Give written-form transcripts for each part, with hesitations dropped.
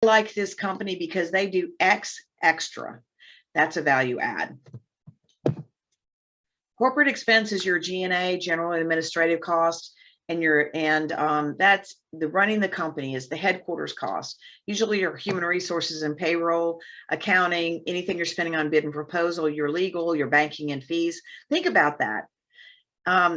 like this company because they do X extra. That's a value add. Corporate expense is your G&A, general and administrative cost, and that's the running the company is the headquarters cost. Usually your human resources and payroll, accounting, anything you're spending on bid and proposal, your legal, your banking and fees. Think about that.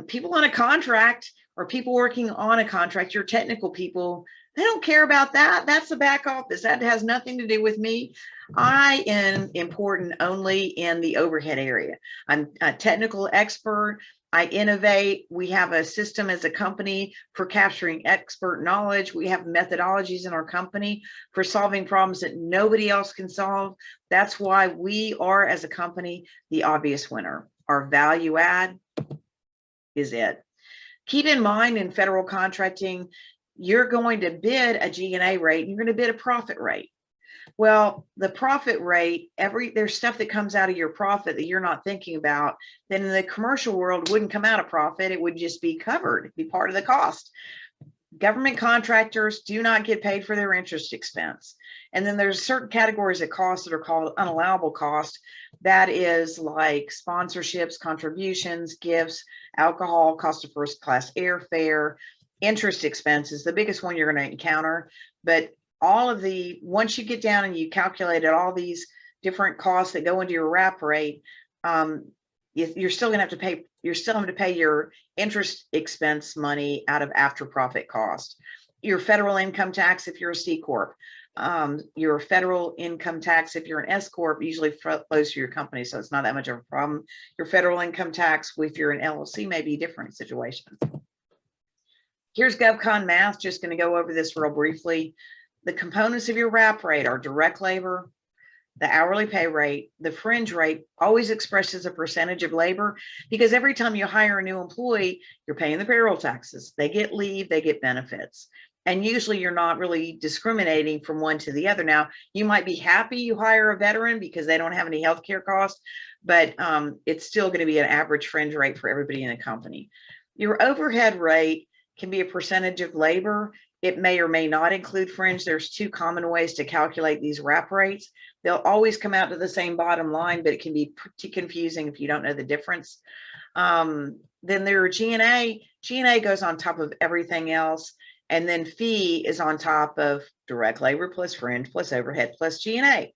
People on a contract or people working on a contract, your technical people, they don't care about that. That's the back office. That has nothing to do with me. I am important only in the overhead area. I'm a technical expert. I innovate. We have a system as a company for capturing expert knowledge. We have methodologies in our company for solving problems that nobody else can solve. That's why we are, as a company, the obvious winner. Our value add is it. Keep in mind, in federal contracting, you're going to bid a G&A rate, and you're going to bid a profit rate. Well, the profit rate, there's stuff that comes out of your profit that you're not thinking about. Then in the commercial world, wouldn't come out of profit. It would just be covered, be part of the cost. Government contractors do not get paid for their interest expense. And then there's certain categories of costs that are called unallowable cost. That is like sponsorships, contributions, gifts, alcohol, cost of first class airfare, interest expenses, the biggest one you're going to encounter. But all of once you get down and you calculated all these different costs that go into your wrap rate, you're still going to have to pay. You're still having to pay your interest expense money out of after profit cost. Your federal income tax if you're a C corp. Your federal income tax if you're an S corp usually flows through your company, so it's not that much of a problem. Your federal income tax if you're an LLC may be different situations. Here's GovCon math. Just going to go over this real briefly. The components of your wrap rate are direct labor, the hourly pay rate, the fringe rate, always expressed as a percentage of labor, because every time you hire a new employee, you're paying the payroll taxes. They get leave, they get benefits. And usually you're not really discriminating from one to the other. Now, you might be happy you hire a veteran because they don't have any healthcare costs, but it's still going to be an average fringe rate for everybody in the company. Your overhead rate can be a percentage of labor. It may or may not include fringe. There's two common ways to calculate these wrap rates. They'll always come out to the same bottom line, but it can be pretty confusing if you don't know the difference. Then there are G&A. G&A goes on top of everything else. And then fee is on top of direct labor plus fringe plus overhead plus G&A.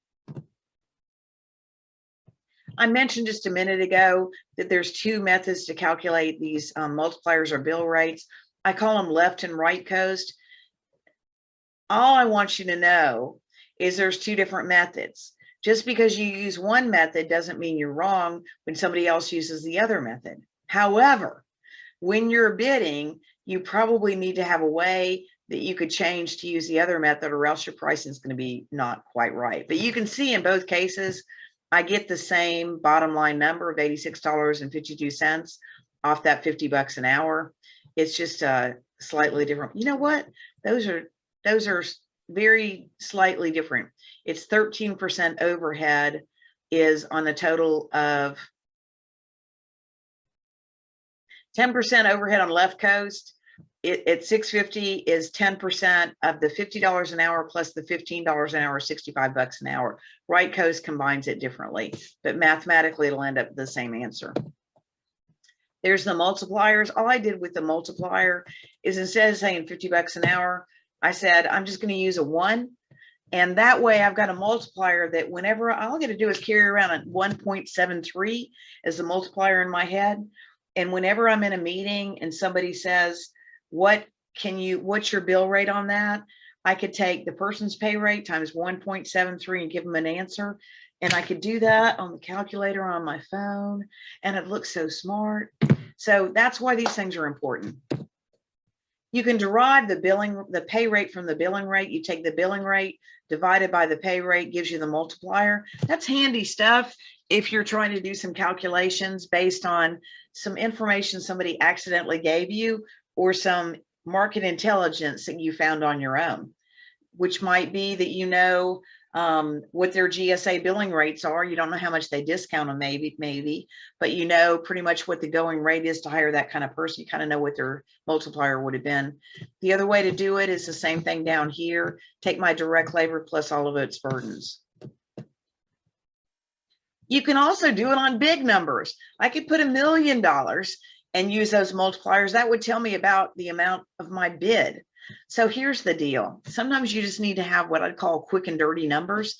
I mentioned just a minute ago that there's two methods to calculate these multipliers or bill rates. I call them left and right coast. All I want you to know is there's two different methods. Just because you use one method doesn't mean you're wrong when somebody else uses the other method. However, when you're bidding, you probably need to have a way that you could change to use the other method, or else your pricing is going to be not quite right. But you can see in both cases, I get the same bottom line number of $86.52 off that $50 an hour. It's just slightly different. You know what? Those are very slightly different. It's 13% overhead is on the total of 10% overhead on left coast. At 650 is 10% of the $50 an hour plus the $15 an hour, $65 an hour. Right coast combines it differently, but mathematically it'll end up the same answer. There's the multipliers. All I did with the multiplier is instead of saying $50 an hour, I said, I'm just going to use a 1. And that way I've got a multiplier that whenever all I got to do is carry around a 1.73 as the multiplier in my head. And whenever I'm in a meeting and somebody says, what's your bill rate on that? I could take the person's pay rate times 1.73 and give them an answer. And I could do that on the calculator on my phone, and it looks so smart. So that's why these things are important. You can derive the pay rate from the billing rate. You take the billing rate divided by the pay rate, gives you the multiplier. That's handy stuff if you're trying to do some calculations based on some information somebody accidentally gave you, or some market intelligence that you found on your own, which might be that what their GSA billing rates are. You don't know how much they discount them, maybe, but you know pretty much what the going rate is to hire that kind of person. You kind of know what their multiplier would have been. The other way to do it is the same thing down here. Take my direct labor plus all of its burdens. You can also do it on big numbers. I could put $1 million and use those multipliers. That would tell me about the amount of my bid. So here's the deal. Sometimes you just need to have what I'd call quick and dirty numbers.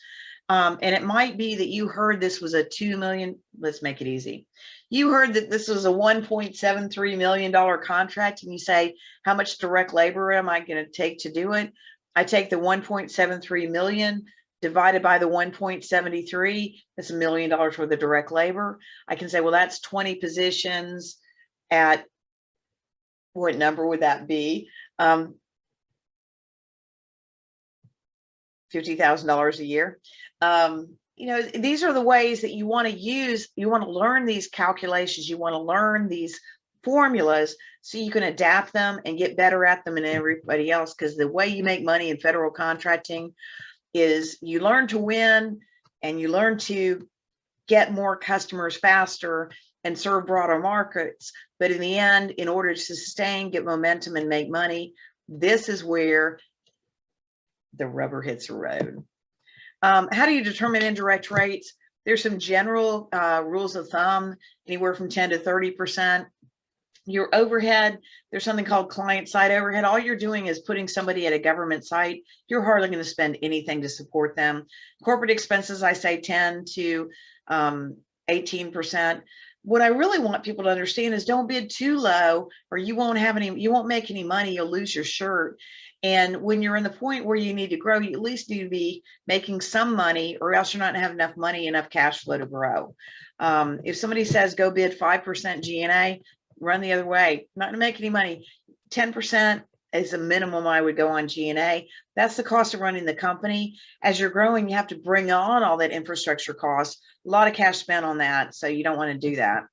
And it might be that you heard this was a 2 million. Let's make it easy. You heard that this was a $1.73 million contract, and you say, how much direct labor am I going to take to do it? I take the 1.73 million divided by the 1.73. That's $1 million worth of direct labor. I can say, well, that's 20 positions at what number would that be? $50,000 a year. You know, these are the ways that you want to use. You want to learn these calculations. You want to learn these formulas so you can adapt them and get better at them than everybody else. Because the way you make money in federal contracting is you learn to win and you learn to get more customers faster and serve broader markets. But in the end, in order to sustain, get momentum, and make money, this is where the rubber hits the road. How do you determine indirect rates? There's some general rules of thumb, anywhere from 10 to 30%. Your overhead, there's something called client side overhead. All you're doing is putting somebody at a government site. You're hardly going to spend anything to support them. Corporate expenses, I say 10 to 18%. What I really want people to understand is don't bid too low, or you won't make any money. You'll lose your shirt. And when you're in the point where you need to grow, you at least need to be making some money, or else you're not going to have enough money, enough cash flow to grow. If somebody says go bid 5% G&A, run the other way. Not going to make any money. 10% is the minimum I would go on G&A. That's the cost of running the company. As you're growing, you have to bring on all that infrastructure cost. A lot of cash spent on that, so you don't want to do that.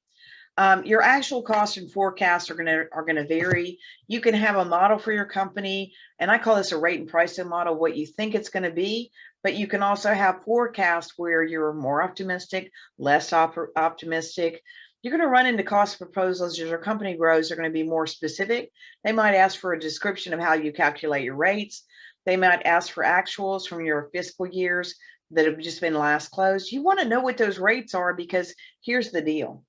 Your actual costs and forecasts are going to vary. You can have a model for your company, and I call this a rate and pricing model, what you think it's going to be, but you can also have forecasts where you're more optimistic, less optimistic. You're going to run into cost proposals as your company grows. They're going to be more specific. They might ask for a description of how you calculate your rates. They might ask for actuals from your fiscal years that have just been last closed. You want to know what those rates are, because here's the deal.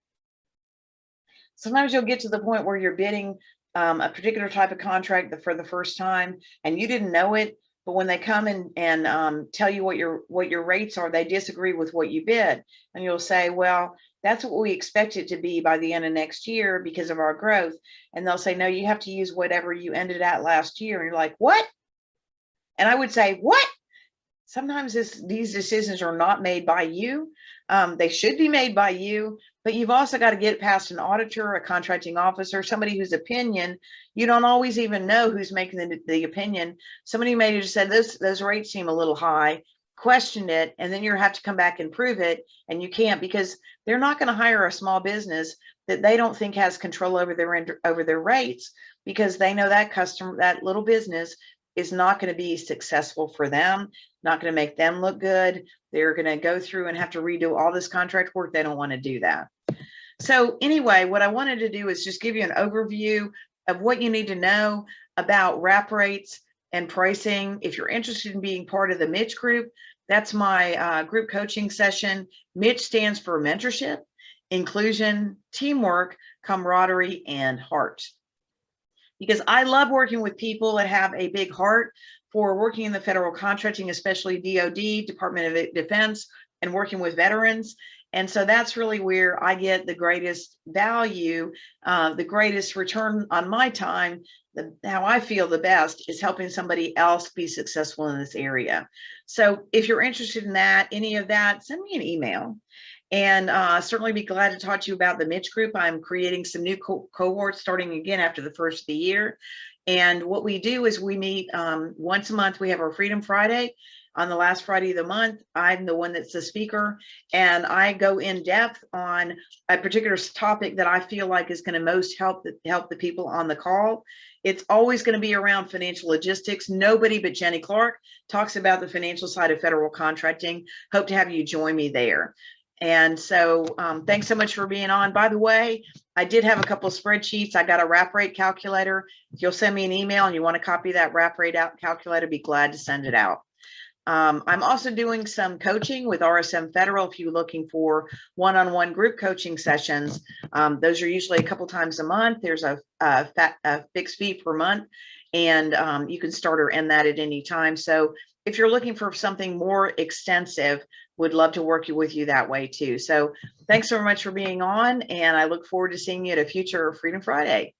Sometimes you'll get to the point where you're bidding a particular type of contract for the first time, and you didn't know it, but when they come and tell you what your rates are, they disagree with what you bid, and you'll say, well, that's what we expect it to be by the end of next year because of our growth. And they'll say, no, you have to use whatever you ended at last year. And you're like, what? And I would say, what? Sometimes these decisions are not made by you. They should be made by you, but you've also got to get past an auditor, a contracting officer, somebody whose opinion you don't always even know who's making the opinion. Somebody may have just said those rates seem a little high, questioned it, and then you have to come back and prove it, and you can't, because they're not going to hire a small business that they don't think has control over their rates, because they know that little business is not going to be successful for them, not going to make them look good. They're going to go through and have to redo all this contract work. They don't want to do that. So anyway, what I wanted to do is just give you an overview of what you need to know about wrap rates and pricing. If you're interested in being part of the MITCH group, that's my group coaching session. MITCH stands for mentorship, inclusion, teamwork, camaraderie, and heart. Because I love working with people that have a big heart for working in the federal contracting, especially DoD, Department of Defense, and working with veterans. And so that's really where I get the greatest value, the greatest return on my time. How I feel the best is helping somebody else be successful in this area. So if you're interested in that, any of that, send me an email. And certainly be glad to talk to you about the MITCH group. I'm creating some new cohorts starting again after the first of the year. And what we do is we meet once a month. We have our Freedom Friday. on the last Friday of the month. I'm the one that's the speaker, and I go in depth on a particular topic that I feel like is going to most help the people on the call. It's always going to be around financial logistics. Nobody but Jenny Clark talks about the financial side of federal contracting. Hope to have you join me there. And so thanks so much for being on. By the way, I did have a couple of spreadsheets. I got a wrap rate calculator. If you'll send me an email and you want to copy that wrap rate out calculator, I'd be glad to send it out. I'm also doing some coaching with RSM Federal. If you're looking for one-on-one group coaching sessions, those are usually a couple times a month. There's a fixed fee per month, and you can start or end that at any time. So if you're looking for something more extensive, would love to work with you that way too. So thanks so much for being on, and I look forward to seeing you at a future Freedom Friday.